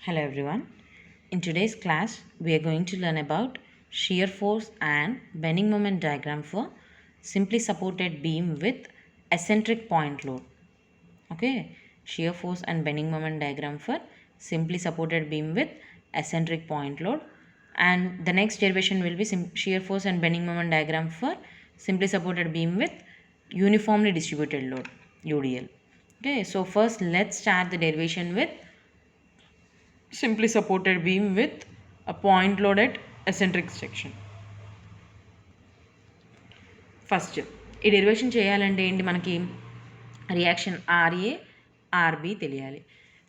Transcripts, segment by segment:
Hello everyone. In today's class, we are going to learn about shear force and bending moment diagram for simply supported beam with eccentric point load. Okay, shear force and bending moment diagram for simply supported beam with eccentric point load. And the next derivation will be shear force and bending moment diagram for simply supported beam with uniformly distributed load, UDL. Okay, so first let's start the derivation with simply supported beam with a point load at eccentric section. First ఈ derivation చేయాలంటే ఏంటి, మనకి reaction RA RB తెలియాలి.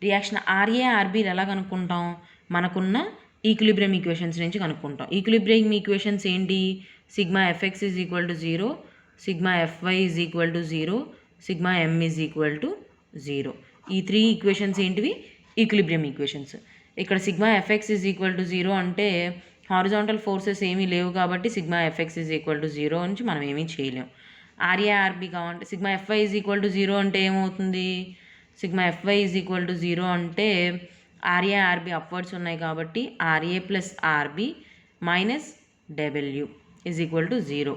Reaction RA ఆర్బీలు ఎలా కనుక్కుంటాం, మనకున్న equilibrium equations నుంచి కనుక్కుంటాం. ఈక్విలిబ్రియం ఈక్వేషన్స్ ఏంటి, sigma FX is equal to 0, sigma FY is equal to 0, sigma M is equal to 0. ఈ త్రీ ఈక్వేషన్స్ ఏంటివి, ఈక్విలిబ్రియం ఈక్వేషన్స్. ఇక్కడ sigma FX is equal to 0 అంటే హారిజాంటల్ ఫోర్సెస్ ఏమీ లేవు కాబట్టి sigma FX is equal to 0 నుంచి మనం ఏమీ చేయలేం. ఆర్ఏ ఆర్బీ కావాలంటే sigma FY is equal to 0 అంటే ఏమవుతుంది, sigma FY is equal to 0 అంటే ఆర్ఏ ఆర్బీ అప్వర్డ్స్ ఉన్నాయి కాబట్టి RA plus RB minus W is equal to 0.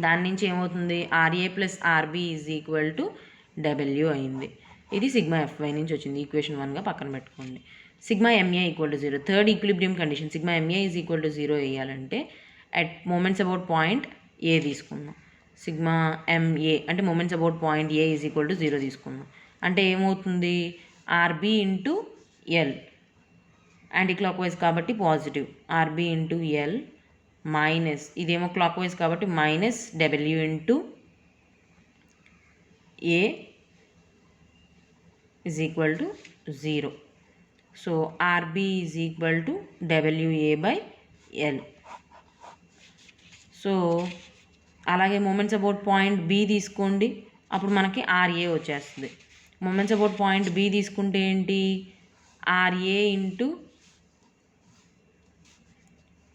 దాని నుంచి ఏమవుతుంది, RA plus RB is equal to W అయింది. ఇది సిగ్మా ఎఫ్ఐ నుంచి వచ్చింది, ఈక్వేషన్ 1గా పక్కన పెట్టుకోండి. Sigma MA equal to 0, third equilibrium condition. Sigma MA is equal to 0 వేయాలంటే at moments about point A తీసుకున్నాం. సిగ్మా ఎంఏ అంటే moments about point A is equal to 0 తీసుకున్నాం. అంటే ఏమవుతుంది, RB into L, anti clock wise కాబట్టి positive, RB into L minus, ఇదేమో clockwise కాబట్టి minus W into A is equal to 0. So RB is equal to WA by L. So అలాగే moments about point B తీసుకోండి, అప్పుడు మనకి RA వచ్చేస్తుంది. Moments about point B తీసుకుంటే ఏంటి, RA into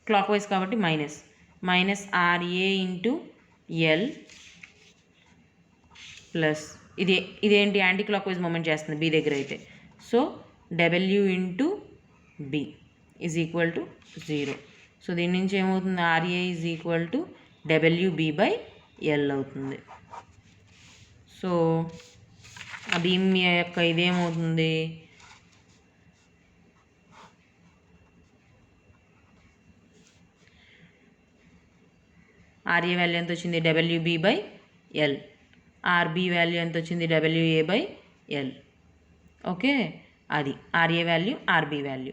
clockwise కాబట్టి minus RA into L plus ఇదేంటి anti clock wise moment చేస్తుంది బి దగ్గర అయితే. So W into B is equal to 0. So దీని నుంచి ఏమవుతుంది, RA is equal to WB by L అవుతుంది. సో ఆ బీమ్ యొక్క ఇదేమవుతుంది, ఆర్ఏ వాల్యూ ఎంత వచ్చింది, WB by L. RB value ఎంత వచ్చింది, డబ్ల్యూఏ బై ఎల్. ఓకే, అది RA value RB value.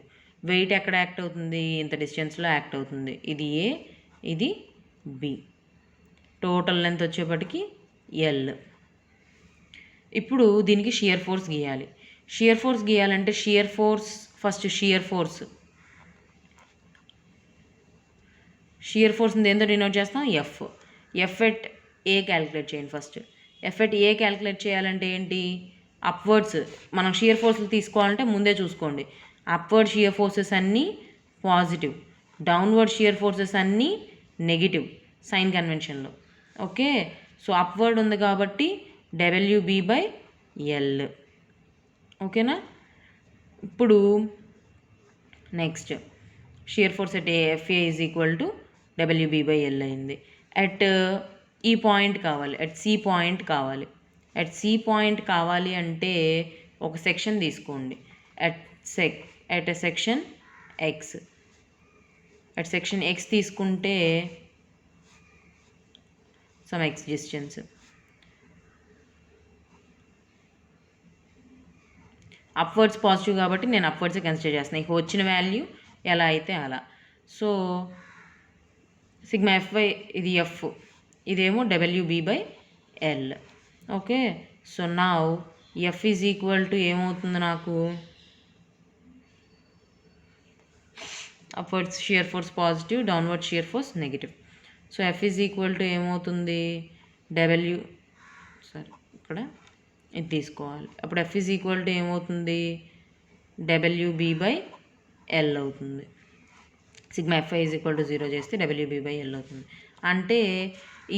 Weight ఎక్కడ యాక్ట్ అవుతుంది, ఇంత డిస్టెన్స్లో యాక్ట్ అవుతుంది. ఇది ఏ, ఇది బి. టోటల్ లెంత్ వచ్చేప్పటికి ఎల్. ఇప్పుడు దీనికి షియర్ ఫోర్స్ గీయాలి. షియర్ ఫోర్స్ గీయాలంటే ఫస్ట్ షియర్ ఫోర్స్ దేంతో డినోట్ చేస్తాం, ఎఫ్ ఎట్ ఏ క్యాలిక్యులేట్ చేయండి. First F at A calculate చేయాలంటే ఏంటి, అప్వర్డ్స్ మనం షియర్ ఫోర్స్లు తీసుకోవాలంటే ముందే చూసుకోండి, అప్వర్డ్ షియర్ ఫోర్సెస్ అన్నీ పాజిటివ్, డౌన్వర్డ్ షియర్ ఫోర్సెస్ అన్నీ నెగిటివ్ సైన్ కన్వెన్షన్లో. ఓకే, సో అప్వర్డ్ ఉంది కాబట్టి డబ్ల్యూబి బై ఎల్. ఓకేనా, ఇప్పుడు next shear force at FA is equal to WB by L అయింది. అట్ ఈ పాయింట్ కావాలి, అట్ సి పాయింట్ కావాలి. అట్ సి పాయింట్ కావాలి అంటే ఒక సెక్షన్ తీసుకోండి, at section X. At section X తీసుకుంటే some X distance, upwards positive కాబట్టి నేను అప్వర్డ్సే కన్సిడర్ చేస్తున్నాను. ఇక వచ్చిన వాల్యూ ఎలా అయితే అలా. సో సిగ్మా ఎఫ్ఐ ఇది ఎఫ్, ఇదేమో WB by L. Okay, so now F is equal to ఏమవుతుంది నాకు, upwards shear force positive, downward shear force negative. So F is equal to ఏమవుతుంది, ఇక్కడ ఇది తీసుకోవాలి. అప్పుడు ఎఫ్ ఈజ్ ఈక్వల్ టు ఏమవుతుంది, డబ్ల్యూబి బై ఎల్ అవుతుంది. Sigma FY is equal to 0 చేస్తే డబ్ల్యూబి బై ఎల్ అవుతుంది. అంటే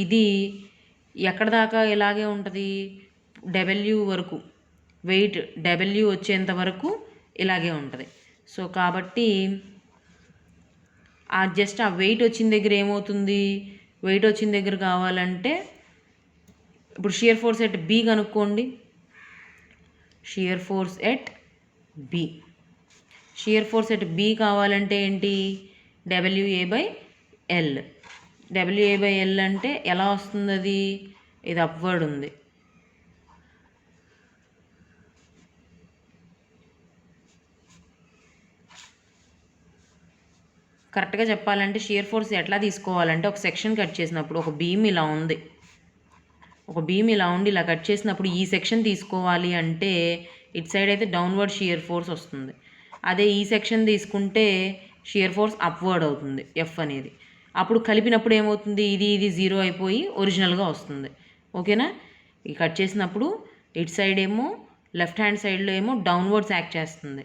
ఇది ఎక్కడ దాకా ఇలాగే ఉంటుంది, డబ్ల్యూ వరకు వెయిట్ డబ్ల్యూ వచ్చేంత వరకు ఇలాగే ఉంటుంది. సో కాబట్టి జస్ట్ ఆ వెయిట్ వచ్చిన దగ్గర ఏమవుతుంది, వెయిట్ వచ్చిన దగ్గర కావాలంటే ఇప్పుడు షియర్ ఫోర్స్ ఎట్ బి కనుక్కోండి. Shear force at B, shear force at B కావాలంటే ఏంటి, WA/L. WA/L అంటే ఎలా వస్తుంది, అది ఇది అప్వర్డ్ ఉంది. కరెక్ట్గా చెప్పాలంటే షియర్ ఫోర్స్ ఎట్లా తీసుకోవాలంటే, ఒక సెక్షన్ కట్ చేసినప్పుడు ఒక బీమ్ ఇలా ఉంది, ఒక బీమ్ ఇలా ఉండి ఇలా కట్ చేసినప్పుడు ఈ సెక్షన్ తీసుకోవాలి అంటే ఇటు సైడ్ అయితే డౌన్వర్డ్ షియర్ ఫోర్స్ వస్తుంది. అదే ఈ సెక్షన్ తీసుకుంటే షియర్ ఫోర్స్ అప్వర్డ్ అవుతుంది, ఎఫ్ అనేది. అప్పుడు కలిపినప్పుడు ఏమవుతుంది, ఇది 0 అయిపోయి ఒరిజినల్గా వస్తుంది. ఓకేనా. ఈ కట్ చేసినప్పుడు ఇటు సైడ్ ఏమో లెఫ్ట్ హ్యాండ్ సైడ్లో ఏమో డౌన్వర్డ్స్ యాక్ట్ చేస్తుంది,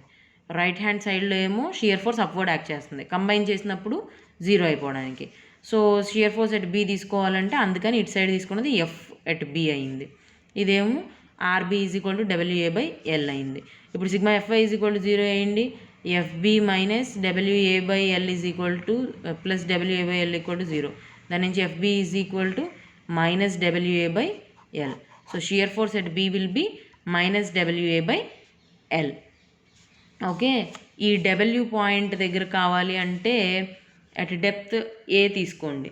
రైట్ హ్యాండ్ సైడ్లో ఏమో షియర్ ఫోర్స్ అప్వర్డ్ యాక్ట్ చేస్తుంది. కంబైన్ చేసినప్పుడు 0 అయిపోవడానికి. So shear force at B తీసుకోవాలంటే అందుకని ఇటు సైడ్ తీసుకున్నది ఎఫ్ ఎట్ బి అయింది. ఇదేమో ఆర్బి WA/L అయింది. ఇప్పుడు సిగ్మా FI 0 అయ్యింది. FB minus WA/L plus WA/L 0. దాని నుంచి FB minus WA/L. So shear force at B will be minus WA/L. Okay. ఈ W పాయింట్ దగ్గర కావాలి అంటే అట్ డెప్త్ ఏ తీసుకోండి.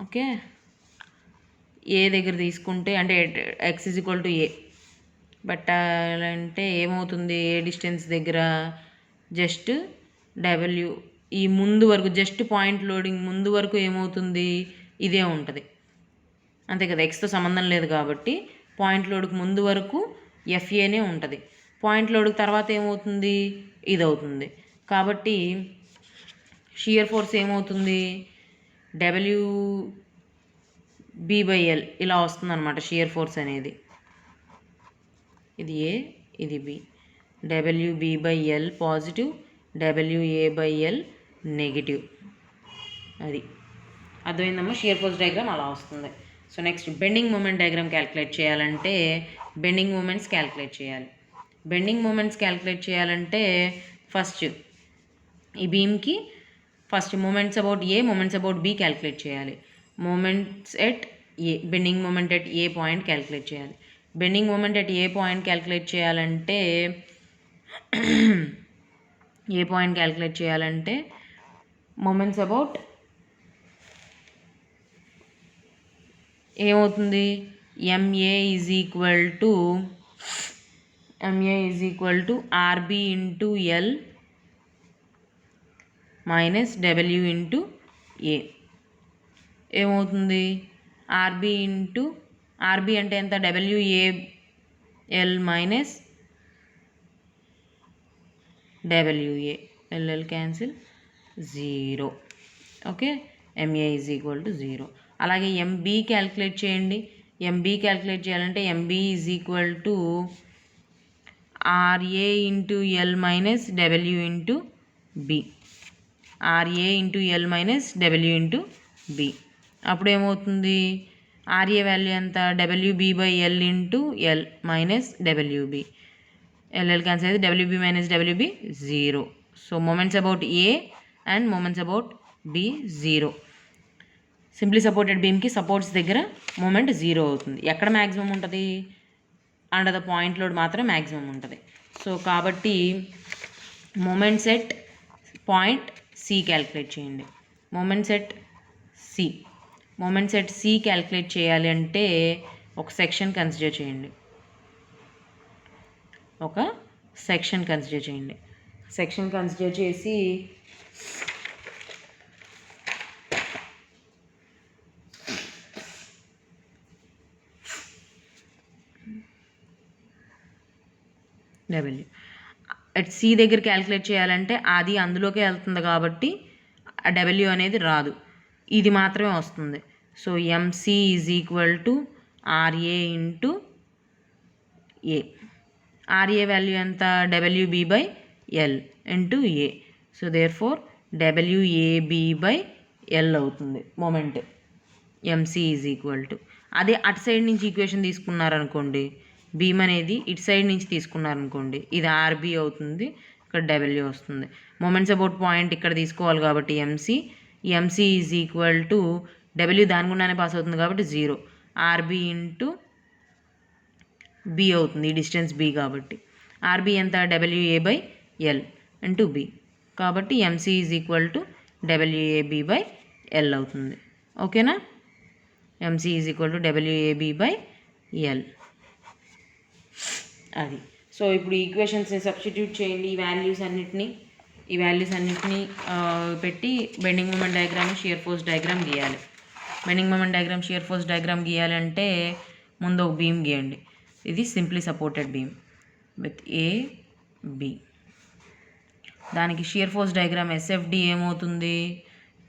ఓకే, ఏ దగ్గర తీసుకుంటే అంటే x A పెట్టాలంటే ఏమవుతుంది, ఏ డిస్టెన్స్ దగ్గర జస్ట్ W ఈ ముందు వరకు, జస్ట్ పాయింట్ లోడింగ్ ముందు వరకు ఏమవుతుంది, ఇదే ఉంటుంది అంతే కదా, ఎక్స్తో సంబంధం లేదు కాబట్టి పాయింట్ లోడ్కి ముందు వరకు FAనే ఉంటుంది. పాయింట్ లోడ్కి తర్వాత ఏమవుతుంది, ఇది అవుతుంది. కాబట్టి షియర్ ఫోర్స్ ఏమవుతుంది, WB/L ఇలా వస్తుంది అనమాట షియర్ ఫోర్స్ అనేది. ఇది ఏ, ఇది B. WB/L positive, WA/L negative. అది అర్థమైందమ్మా, షియర్ ఫోర్స్ డయాగ్రామ్ అలా వస్తుంది. So next bending moment diagram calculate చేయాలంటే బెండింగ్ మూమెంట్స్ క్యాలిక్యులేట్ చేయాలి. బెండింగ్ మూమెంట్స్ క్యాలిక్యులేట్ చేయాలంటే ఫస్ట్ ఈ బీమ్కి first moments about A, moments about B calculate చేయాలి. Moments at A, bending moment at A point calculate చేయాలి. Bending moment at A point calculate చేయాలంటే moments about ఏమవుతుంది, MA is RB into L minus W into A. ఏమవుతుంది, RB అంటే ఎంత, WA/L minus WA, LL cancel 0. Okay, MA is 0. అలాగే MB calculate చేయండి. MB calculate చేయాలంటే MB is RA into L minus W into B, RA into L minus W into B. అప్పుడు ఏమవుతుంది, RA value ఎంత, WB/L into L minus WB, LL cancel అయితే WB minus WB 0. So moments about A and moments about B 0. Simply supported బీమ్కి supports దగ్గర moment 0 అవుతుంది. ఎక్కడ maximum ఉంటుంది, under the point load మాత్రం మ్యాక్సిమం ఉంటుంది. సో కాబట్టి moments at point C calculate చేయండి. మూమెంట్స్ ఎట్ సి క్యాలిక్యులేట్ చేయాలి అంటే ఒక సెక్షన్ కన్సిడర్ చేయండి. సెక్షన్ కన్సిడర్ చేసి W అట్ సి దగ్గర క్యాలిక్యులేట్ చేయాలంటే అది అందులోకే వెళ్తుంది కాబట్టి ఆ W అనేది రాదు, ఇది మాత్రమే వస్తుంది. So MC is RA into A. RA value ఎంత, WB/L into A. So therefore WAB/L అవుతుంది మూమెంట్. MC ఈజ్ అదే అటు సైడ్ నుంచి ఈక్వేషన్ తీసుకున్నారనుకోండి, బీమ్ అనేది ఇటు సైడ్ నుంచి తీసుకున్నారనుకోండి, ఇది RB అవుతుంది, ఇక్కడ డబ్ల్యూ వస్తుంది. మూమెంట్స్ అబౌట్ పాయింట్ ఇక్కడ తీసుకోవాలి కాబట్టి MC is equal to W దాని గుండానే పాస్ అవుతుంది కాబట్టి 0 ఆర్బీ ఇంటూ బి అవుతుంది. ఈ డిస్టెన్స్ బి కాబట్టి ఆర్బీ ఎంత WA/L ఇంటూ బి కాబట్టి MC is equal to WAB/L అవుతుంది. ఓకేనా, MC is equal to WAB/L అది. సో ఇప్పుడు ఈక్వేషన్స్ని సబ్స్టిట్యూట్ చేయండి. ఈ వాల్యూస్ అన్నిటినీ పెట్టి bending moment diagram, shear force diagram గీయాలి. Bending moment diagram, shear force diagram గీయాలంటే ముందు ఒక బీమ్ గీయండి. ఇది simply supported beam with AB. దానికి షియర్ ఫోర్స్ డయాగ్రామ్ SFD ఏమవుతుంది,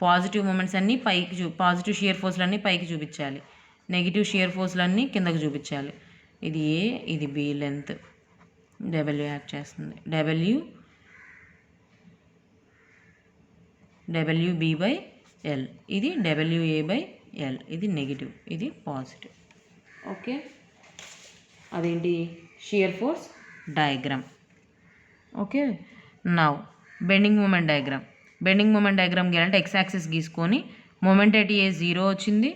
పాజిటివ్ మూమెంట్స్ అన్నీ పైకి పాజిటివ్ షియర్ ఫోర్స్లన్నీ పైకి చూపించాలి, నెగిటివ్ షియర్ ఫోర్స్లన్నీ కిందకు చూపించాలి. ఇది A, ఇది B లెంత్, W యాక్ట్ చేస్తుంది, WB/L, ఇది WA/L, ఇది నెగిటివ్, ఇది పాజిటివ్. ఓకే, అదేంటి shear force diagram. Okay, now bending moment diagram గీయాలంటే ఎక్స్ యాక్సిస్ గీసుకొని మూమెంట్ ఎట్ ఏ 0 వచ్చింది,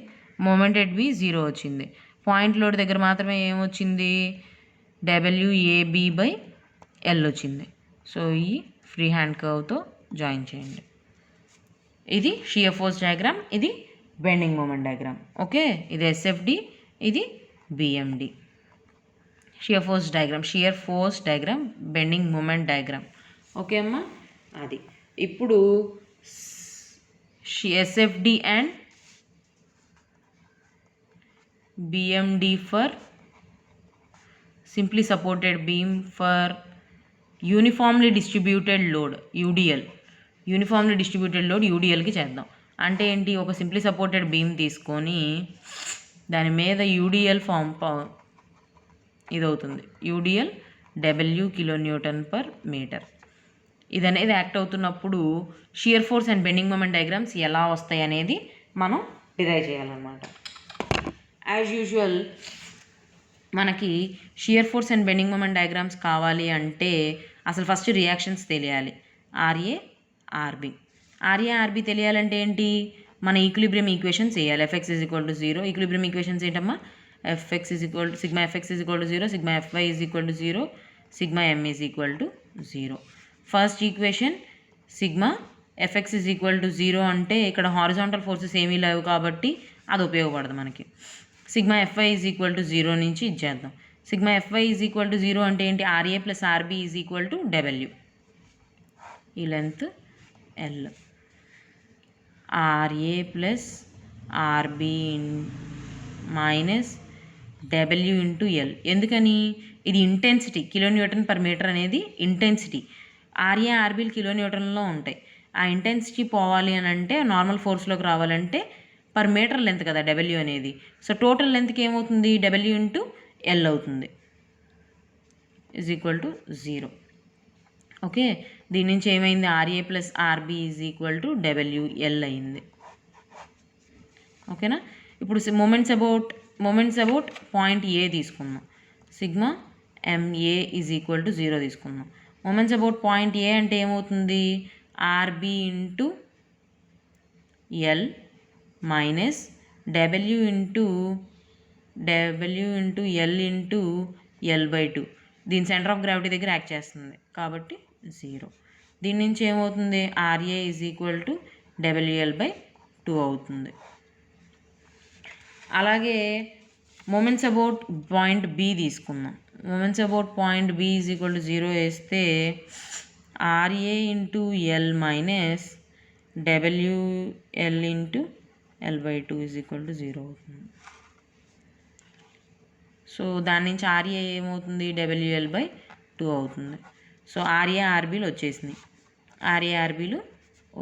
మూమెంట్ ఎట్ బి 0 వచ్చింది. పాయింట్ లోడ్ దగ్గర మాత్రమే ఏమొచ్చింది, WAB/L వచ్చింది. సో ఈ ఫ్రీ హ్యాండ్ కర్వ్తో జాయిన్ చేయండి. ఇది షియర్ ఫోర్స్ డయాగ్రామ్, ఇది బెండింగ్ మూమెంట్ డయాగ్రామ్. ఓకే, ఇది SFD, ఇది BMD. Shear force diagram, bending moment diagram. Okay అమ్మా, అది. ఇప్పుడు SFD and BMD for simply supported beam for uniformly distributed load UDLకి చేద్దాం. అంటే ఏంటి, ఒక సింప్లీ సపోర్టెడ్ బీమ్ తీసుకొని దాని మీద UDL ఇది అవుతుంది, UDL W kN/m. ఇది అనేది యాక్ట్ అవుతున్నప్పుడు shear force and bending moment diagrams ఎలా వస్తాయి అనేది మనం డిరైవ్ చేయాలన్నమాట. యాజ్ యూజువల్ మనకి shear force and bending moment diagrams కావాలి అంటే అసలు ఫస్ట్ రియాక్షన్స్ తెలియాలి. RA, RB తెలియాలంటే ఏంటి, మన ఈక్విలిబ్రియం ఈక్వేషన్స్ వేయాలి. Fx = 0. ఈక్విలిబ్రియం ఈక్వేషన్స్ ఏంటమ్మా, Fx = σFx = 0, σFy = 0, σM = 0. First equation Fx = 0 అంటే ఇక్కడ హారిజాంటల్ ఫోర్సెస్ ఏమీ లేవు కాబట్టి అది ఉపయోగపడదు మనకి. σFy = 0 నుంచి ఇచ్చేద్దాం. σFy = 0 అంటే ఏంటి, RA + RB = W, ఈ length L, RA + RB W × L. ఎందుకని, ఇది ఇంటెన్సిటీ, kN/m అనేది ఇంటెన్సిటీ. RA, RBలు కిలోన్యూటన్లో ఉంటాయి. ఆ ఇంటెన్సిటీ పోవాలి అని అంటే, నార్మల్ ఫోర్స్లోకి రావాలంటే పర్ మీటర్ లెంత్ కదా W అనేది. సో టోటల్ లెంత్కి ఏమవుతుంది, W × L అవుతుంది, = 0. ఓకే, దీని నుంచి ఏమైంది, RA + RB = WL అయింది. ఓకేనా, ఇప్పుడు మూమెంట్స్ అబౌట్ పాయింట్ A తీసుకుందాం. MA = 0 తీసుకుందాం. మూమెంట్స్ అబౌట్ పాయింట్ A అంటే ఏమవుతుంది, RB × L minus W × L/2. దీని సెంటర్ ఆఫ్ గ్రావిటీ దగ్గర యాక్ట్ చేస్తుంది కాబట్టి 0. దీని నుంచి ఏమవుతుంది, RA = WL/2 అవుతుంది. అలాగే మూమెంట్స్ అబౌట్ పాయింట్ B తీసుకుందాం. మూమెంట్స్ అబౌట్ పాయింట్ B = 0 వేస్తే RA × L minus WL × L/2 = 0 అవుతుంది. సో దాని నుంచి RA ఏమవుతుంది, WL/2 అవుతుంది. సో RA, RBలు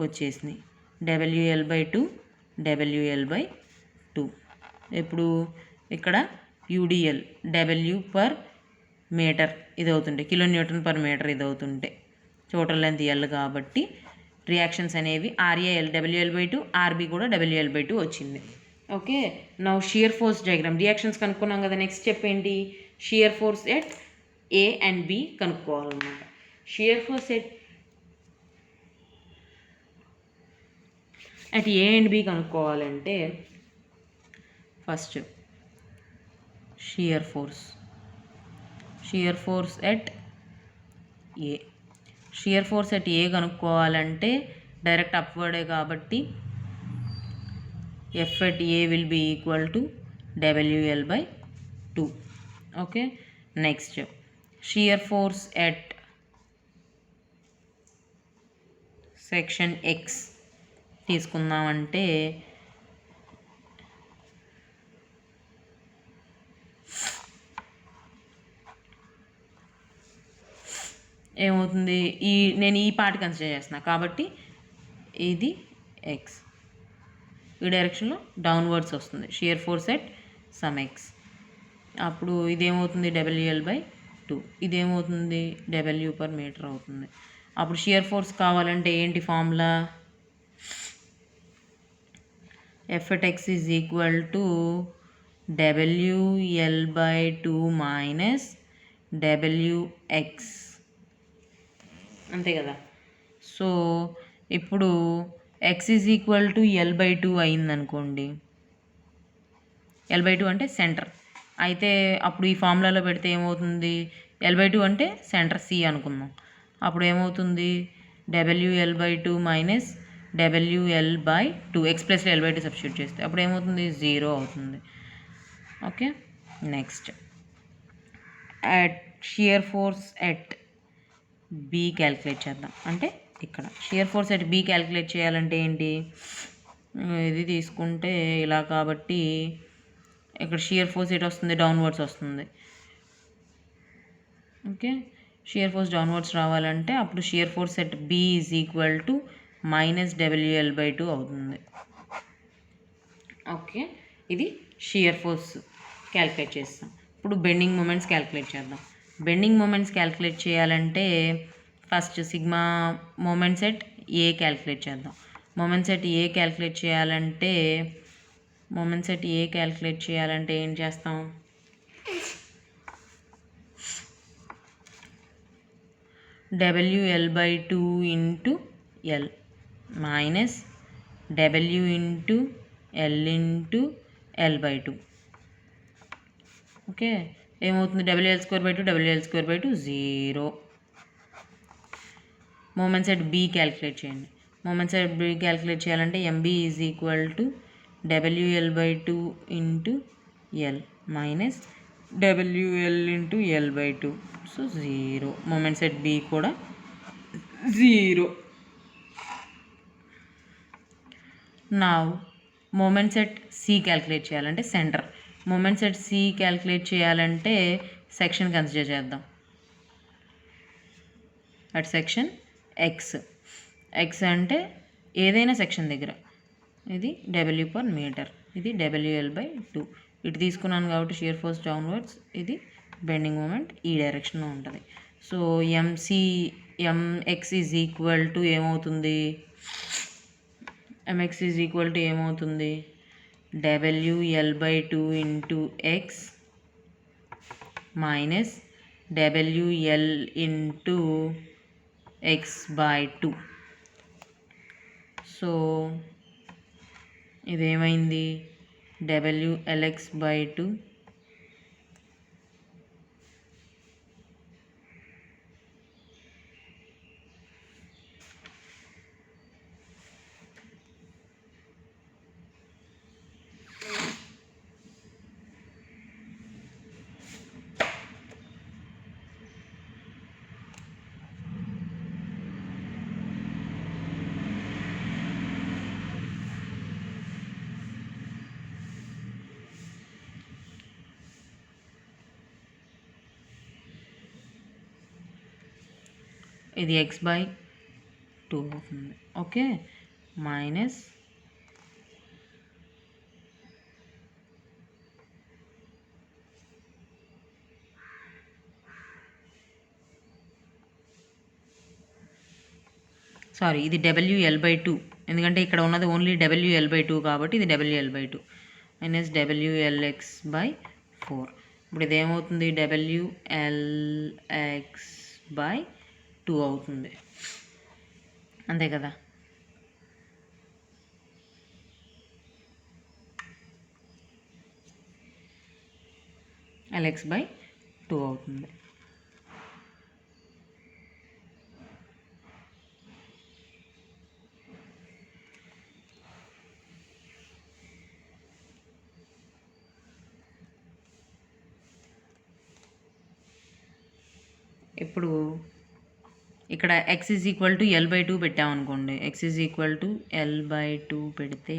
వచ్చేసినాయి, WL/2. ఇప్పుడు ఇక్కడ UDL W/m ఇది అవుతుంటే, kN/m ఇది అవుతుంటే టోటల్ లెంత్ L కాబట్టి రియాక్షన్స్ అనేవి RA WL/2, RB కూడా WL/2 వచ్చింది. Okay, now shear force diagram, reactions కనుక్కున్నాం కదా. నెక్స్ట్ స్టెప్ ఏంటి, shear force at A and B కనుక్కోవాలన్నమాట. Shear force at A and B కనుక్కోవాలంటే first shear force at A. Shear force at A కనుక్కోవాలంటే direct అప్వర్డే కాబట్టి F at A will be equal to WL/2. Okay, next shear force at section X తీసుకుందామంటే ఏమవుతుంది, నేను ఈ part consider చేస్తున్నా కాబట్టి ఇది ఎక్స్, ఈ డైరెక్షన్లో డౌన్వర్డ్స్ వస్తుంది shear force at some X. అప్పుడు ఇదేమవుతుంది WL/2, ఇదేమవుతుంది W/మీటర్ అవుతుంది. అప్పుడు షియర్ ఫోర్స్ కావాలంటే ఏంటి formula, F at x is equal to WL/2 minus WX, అంతే కదా. సో ఇప్పుడు x is equal to L/2 అయిందనుకోండి, L/2 అంటే సెంటర్ అయితే అప్పుడు ఈ ఫార్ములాలో పెడితే ఏమవుతుంది, L/2 అంటే సెంటర్ C అనుకుందాం. అప్పుడు ఏమవుతుంది WL/2 మైనస్ WL/2, ఎక్స్ ప్లస్లో L/2 సబ్స్టిట్యూట్ చేస్తే అప్పుడు ఏమవుతుంది 0 అవుతుంది. Okay, next at shear force at B calculate చేద్దాం. అంటే ఇక్కడ shear force at B calculate చేయాలంటే ఏంటి, ఇది తీసుకుంటే ఇలా కాబట్టి ఇక్కడ షియర్ ఫోర్స్ ఎట్ వస్తుంది, డౌన్వర్డ్స్ వస్తుంది. ఓకే, షియర్ ఫోర్స్ డౌన్వర్డ్స్ రావాలంటే అప్పుడు shear force at B is equal to minus WL/2 అవుతుంది. ఓకే, ఇది షియర్ ఫోర్స్ క్యాలిక్యులేట్ చేస్తాం. ఇప్పుడు బెండింగ్ మూమెంట్స్ క్యాలిక్యులేట్ చేద్దాం. బెండింగ్ మూమెంట్స్ క్యాలిక్యులేట్ చేయాలంటే first sigma moments at A calculate చేద్దాం. మూమెంట్స్ ఎట్ ఏ క్యాలిక్యులేట్ చేయాలంటే ఏం చేస్తాం, WL/2 into L minus W into L into L/2. Okay, ఏమవుతుంది WL²/2 WL²/2 0. Moments at B calculate చేయండి. Moments at B calculate చేయాలంటే MB is equal to WL/2 into L minus WL into L/2. So 0. Moments at B కూడా 0. నా moments at C calculate చేయాలంటే centre. Moments at C calculate చేయాలంటే section consider చేద్దాం. At section X అంటే ఏదైనా section దగ్గర ఇది W/మీటర్, ఇది WL/2. ఇటు తీసుకున్నాను కాబట్టి షియర్ ఫోర్స్ డౌన్వర్డ్స్, ఇది బెండింగ్ మూమెంట్ ఈ డైరెక్షన్లో ఉంటుంది. So MX is equal to ఏమవుతుంది, WL/2 into X minus WL into x/2. సో ఇదేమైంది WLX/2 ఇది x/2 అవుతుంది. ఓకే, మైనస్ ఇది WL/2, ఎందుకంటే ఇక్కడ ఉన్నది ఓన్లీ WL/2 కాబట్టి ఇది WL/2 మైనస్ WLX/4. ఇప్పుడు ఇదేమవుతుంది WLX/4. 2 అవుతుంది. అంతే కదా. Lx/2 అవుతుంది. ఇప్పుడు ఇక్కడ x = L/2 పెట్టామనుకోండి. x = L/2 పెడితే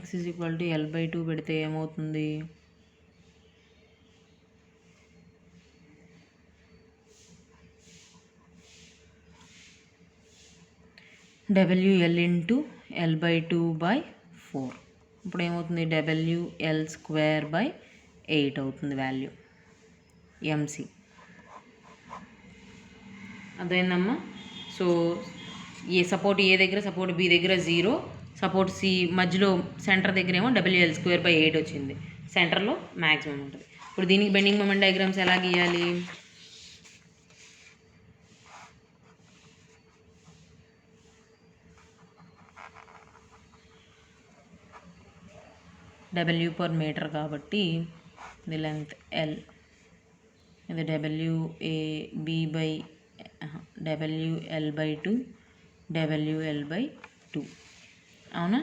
x = L/2 పెడితే ఏమవుతుంది? WL/L/2/4. ఇప్పుడు ఏమవుతుంది? WL²/8 అవుతుంది వాల్యూ MC. అదేందమ్మా? సో సపోర్ట్ ఏ దగ్గర, సపోర్ట్ బి దగ్గర 0, సపోర్ట్ సి మధ్యలో సెంటర్ దగ్గర ఏమో WL²/8 వచ్చింది. సెంటర్లో మ్యాక్సిమం ఉంటుంది. ఇప్పుడు దీనికి బెండింగ్ మొమెంట్ డయాగ్రామ్స్ ఎలా గీయాలి? W/మీటర్ కాబట్టి ఇది లెంత్ L, ఇది WL/2 WL/2 అవునా?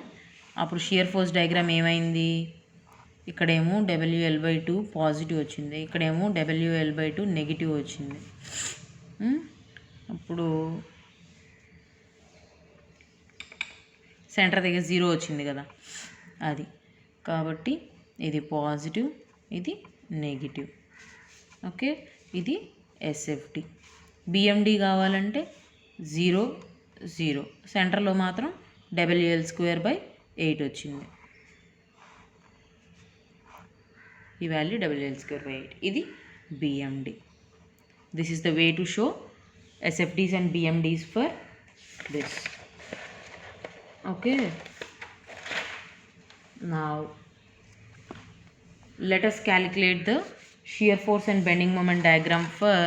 అప్పుడు షియర్ ఫోర్స్ డయాగ్రామ్ ఏమైంది? ఇక్కడేమో WL/2 పాజిటివ్ వచ్చింది, ఇక్కడేమో WL/2 నెగిటివ్ వచ్చింది. అప్పుడు సెంటర్ దగ్గర 0 వచ్చింది కదా, అది కాబట్టి ఇది పాజిటివ్, ఇది నెగిటివ్. ఓకే, ఇది SFD. BMD కావాలంటే 0 0, సెంటర్లో మాత్రం WL²/8 వచ్చింది. ఈ వాల్యూ WL²/8. ఇది BMD. This is the way to show SFDs and BMDs for this. Okay, now let us calculate the shear force and bending moment diagram for